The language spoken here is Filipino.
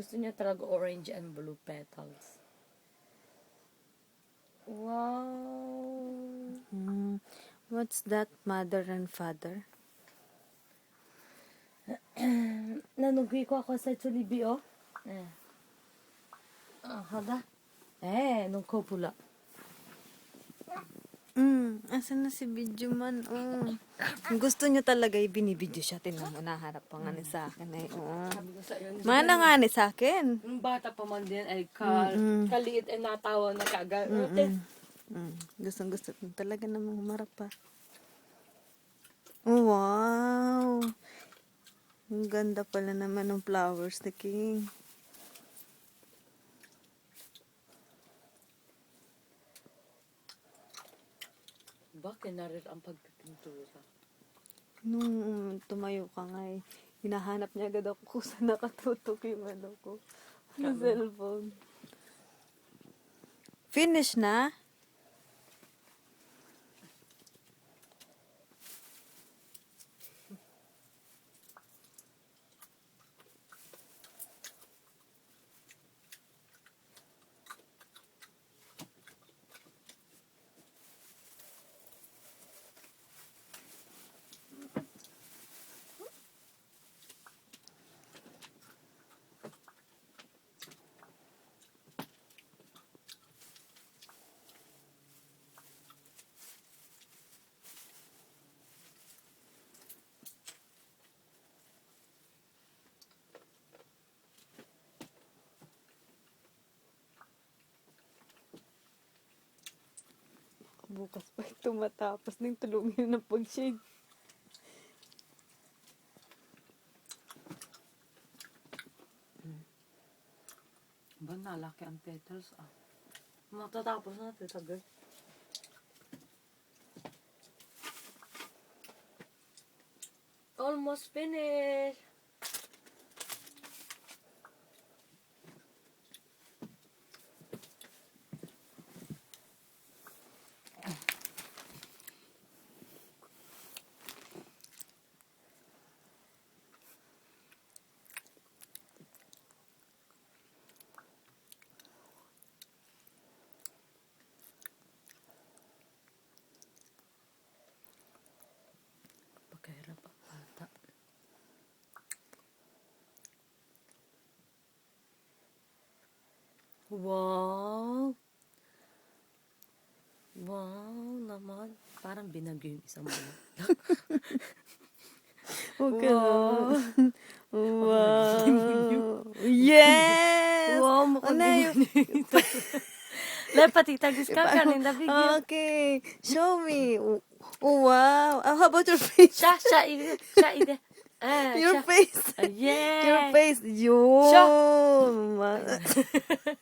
Gusto niya talaga orange and blue petals. Wow! What's that, mother and father? Nanugui ko ako sa Jollibee, oh. Hada. Nung ko pula. Asan na si Bidyo man? Gusto niya talaga ibinibidyo siya. Tingnan mo, naharap pa nga ni sa akin. Sabi ko sa iyo, Mana nga ni sa akin. yung bata pa man din ay kaliit ay natawa na kagad. Gusto talaga namang humarap pa. Oh, wow! Ang ganda pala naman ng flowers ni King. Bakit narit ang pagpipintura? Nung tumayo ka nga hinahanap niya agad ako kung saan nakatutok yung ano ko. Sa cellphone. Finish na? Bukas pa ito matapos ng tulungin ng pag-shade. Ba, nalaki ang petals, Matatapos natin, tagal. Almost finished. Pagkahirap ang bata. Wow! Wow naman. Parang binagyo yung isang buwan. Huwag ka naman. Wow! Yes! Wow, mukhang Ano Lepati, tagis ka kanin na bigyan. Okay. Show me. Wow. How about your face? Siya, ide. Your face. Yeah.